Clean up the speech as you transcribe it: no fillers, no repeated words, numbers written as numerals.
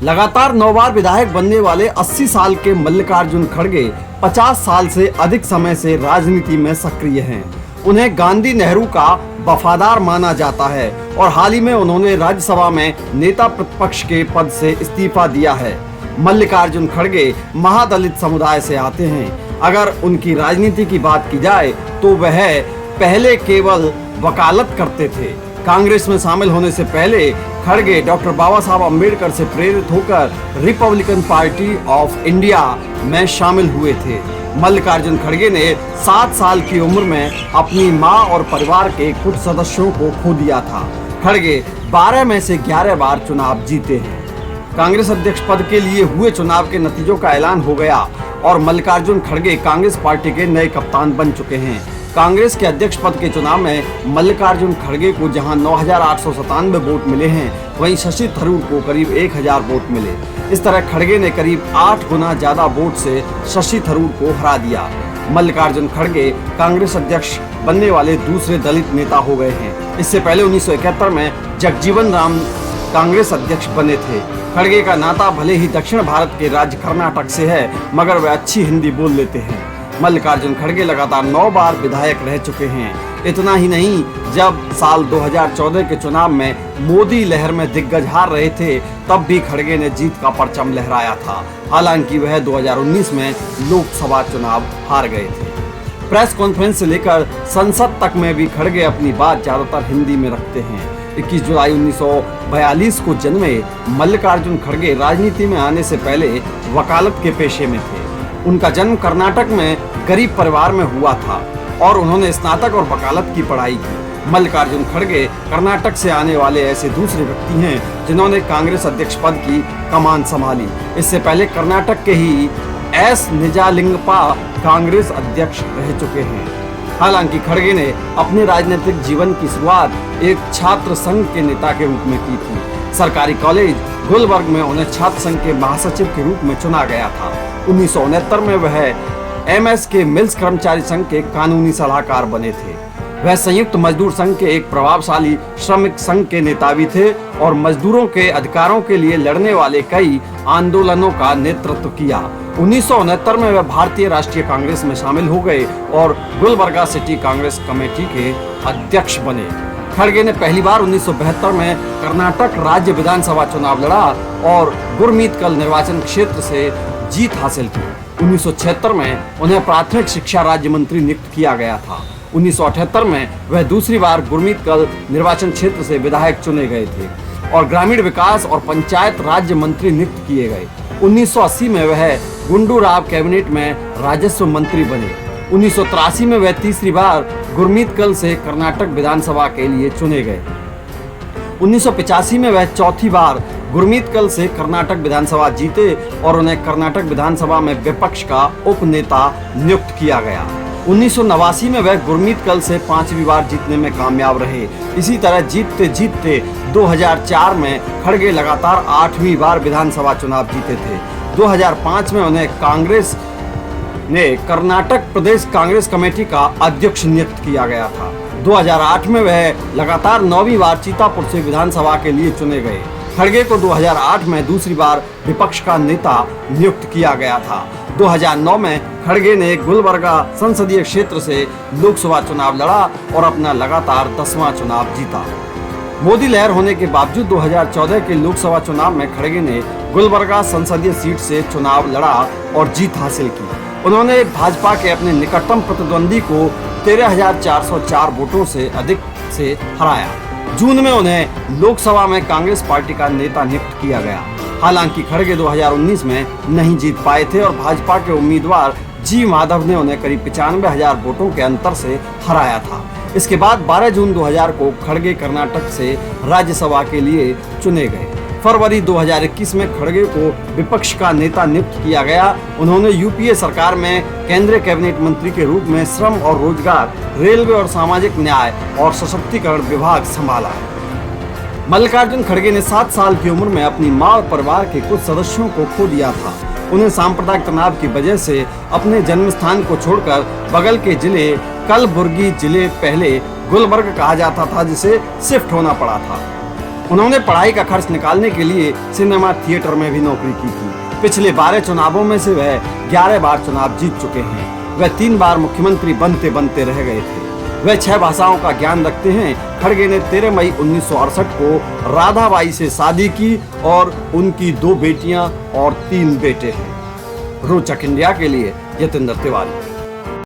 लगातार 9 बार विधायक बनने वाले 80 साल के मल्लिकार्जुन खड़गे 50 साल से अधिक समय से राजनीति में सक्रिय हैं। उन्हें गांधी नेहरू का वफादार माना जाता है और हाल ही में उन्होंने राज्यसभा में नेता प्रतिपक्ष के पद से इस्तीफा दिया है। मल्लिकार्जुन खड़गे महादलित समुदाय से आते हैं। अगर उनकी राजनीति की बात की जाए तो वह पहले केवल वकालत करते थे। कांग्रेस में शामिल होने से पहले खड़गे डॉक्टर बाबा साहब अम्बेडकर से प्रेरित होकर रिपब्लिकन पार्टी ऑफ इंडिया में शामिल हुए थे। मल्लिकार्जुन खड़गे ने 7 साल की उम्र में अपनी मां और परिवार के कुछ सदस्यों को खो दिया था। खड़गे 12 में से 11 बार चुनाव जीते हैं। कांग्रेस अध्यक्ष पद के लिए हुए चुनाव के नतीजों का ऐलान हो गया और मल्लिकार्जुन खड़गे कांग्रेस पार्टी के नए कप्तान बन चुके हैं। कांग्रेस के अध्यक्ष पद के चुनाव में मल्लिकार्जुन खड़गे को जहां 9,897 वोट मिले हैं, वहीं शशि थरूर को करीब 1,000 वोट मिले। इस तरह खड़गे ने करीब 8 गुना ज्यादा वोट से शशि थरूर को हरा दिया। मल्लिकार्जुन खड़गे कांग्रेस अध्यक्ष बनने वाले दूसरे दलित नेता हो गए हैं। इससे पहले 1971 में जगजीवन राम कांग्रेस अध्यक्ष बने थे। खड़गे का नाता भले ही दक्षिण भारत के राज्य कर्नाटक से है, मगर वे अच्छी हिंदी बोल लेते हैं। मल्लिकार्जुन खड़गे लगातार 9 बार विधायक रह चुके हैं। इतना ही नहीं, जब साल 2014 के चुनाव में मोदी लहर में दिग्गज हार रहे थे, तब भी खड़गे ने जीत का परचम लहराया था। हालांकि वह 2019 में लोकसभा चुनाव हार गए थे। प्रेस कॉन्फ्रेंस से लेकर संसद तक में भी खड़गे अपनी बात ज्यादातर हिंदी में रखते हैं। 21 जुलाई 1942 को जन्मे मल्लिकार्जुन खड़गे राजनीति में आने से पहले वकालत के पेशे में थे। उनका जन्म कर्नाटक में गरीब परिवार में हुआ था और उन्होंने स्नातक और वकालत की पढ़ाई की। मल्लिकार्जुन खड़गे कर्नाटक से आने वाले ऐसे दूसरे व्यक्ति हैं जिन्होंने कांग्रेस अध्यक्ष पद की कमान संभाली। इससे पहले कर्नाटक के ही एस निजालिंगप्पा कांग्रेस अध्यक्ष रह चुके हैं। हालांकि खड़गे ने अपने राजनीतिक जीवन की शुरुआत एक छात्र संघ के नेता के रूप में की थी। सरकारी कॉलेज गुलबर्ग में उन्हें छात्र संघ के महासचिव के रूप में चुना गया था। 1969 में वह एमएस के मिल्स कर्मचारी संघ के कानूनी सलाहकार बने थे। वह संयुक्त मजदूर संघ के एक प्रभावशाली श्रमिक संघ के नेता भी थे और मजदूरों के अधिकारों के लिए लड़ने वाले कई आंदोलनों का नेतृत्व किया। 1969 में वह भारतीय राष्ट्रीय कांग्रेस में शामिल हो गए और गुलबर्गा सिटी कांग्रेस कमेटी के अध्यक्ष बने। खड़गे ने पहली बार 1972 में कर्नाटक राज्य विधानसभा चुनाव लड़ा और गुरमीतकल निर्वाचन क्षेत्र से जीत हासिल की। 1976 में उन्हें प्राथमिक शिक्षा राज्य मंत्री नियुक्त किया गया था। 1978 में वह दूसरी बार गुरमीतकल निर्वाचन क्षेत्र से विधायक चुने गए थे और ग्रामीण विकास और पंचायत राज्य मंत्री नियुक्त किए गए। 1980 में वह गुंडू राव कैबिनेट में राजस्व मंत्री बने। 1983 में वह तीसरी बार गुरमीतकल से कर्नाटक विधानसभा के लिए चुने गए। 1985 में वह चौथी बार गुरमीतकल से कर्नाटक विधानसभा जीते और उन्हें कर्नाटक विधानसभा में विपक्ष का उप नेता नियुक्त किया गया। 1989 में वह गुरमीतकल से 5वीं बार जीतने में कामयाब रहे। इसी तरह जीतते जीतते 2004 में खड़गे लगातार 8वीं बार विधानसभा चुनाव जीते थे। 2005 में उन्हें कांग्रेस ने कर्नाटक प्रदेश कांग्रेस कमेटी का अध्यक्ष नियुक्त किया गया था। 2008 में वह लगातार 9वीं बार चीतापुर से विधानसभा के लिए चुने गए। खड़गे को 2008 में दूसरी बार विपक्ष का नेता नियुक्त किया गया था। 2009 में खड़गे ने गुलबर्गा संसदीय क्षेत्र से लोकसभा चुनाव लड़ा और अपना लगातार 10वां चुनाव जीता। मोदी लहर होने के बावजूद 2014 के लोकसभा चुनाव में खड़गे ने गुलबर्गा संसदीय सीट से चुनाव लड़ा और जीत हासिल की। उन्होंने भाजपा के अपने निकटतम प्रतिद्वंदी को 13,404 वोटों से अधिक से हराया। जून में उन्हें लोकसभा में कांग्रेस पार्टी का नेता नियुक्त किया गया। हालांकि खड़गे 2019 में नहीं जीत पाए थे और भाजपा के उम्मीदवार जी माधव ने उन्हें करीब 95,000 वोटों के अंतर से हराया था। इसके बाद 12 जून 2000 को खड़गे कर्नाटक से राज्यसभा के लिए चुने गए। फरवरी 2021 में खड़गे को विपक्ष का नेता नियुक्त किया गया। उन्होंने यूपीए सरकार में केंद्रीय कैबिनेट मंत्री के रूप में श्रम और रोजगार, रेलवे और सामाजिक न्याय और सशक्तिकरण विभाग संभाला है। मल्लिकार्जुन खड़गे ने 7 साल की उम्र में अपनी मां और परिवार के कुछ सदस्यों को खो दिया था। उन्हें सांप्रदायिक तनाव की वजह से अपने जन्म स्थान को छोड़कर बगल के जिले कलबुर्गी जिले, पहले गुलबर्ग कहा जाता था, जिसे शिफ्ट होना पड़ा था। उन्होंने पढ़ाई का खर्च निकालने के लिए सिनेमा थिएटर में भी नौकरी की थी। पिछले 12 चुनावों में से वह 11 बार चुनाव जीत चुके हैं। वह 3 बार मुख्यमंत्री बनते बनते रह गए थे। वह 6 भाषाओं का ज्ञान रखते हैं। खड़गे ने 13 मई 1968 को राधाबाई से शादी की और उनकी 2 बेटियां और 3 बेटे हैं। रोचक इंडिया के लिए यतेंद्र तिवारी।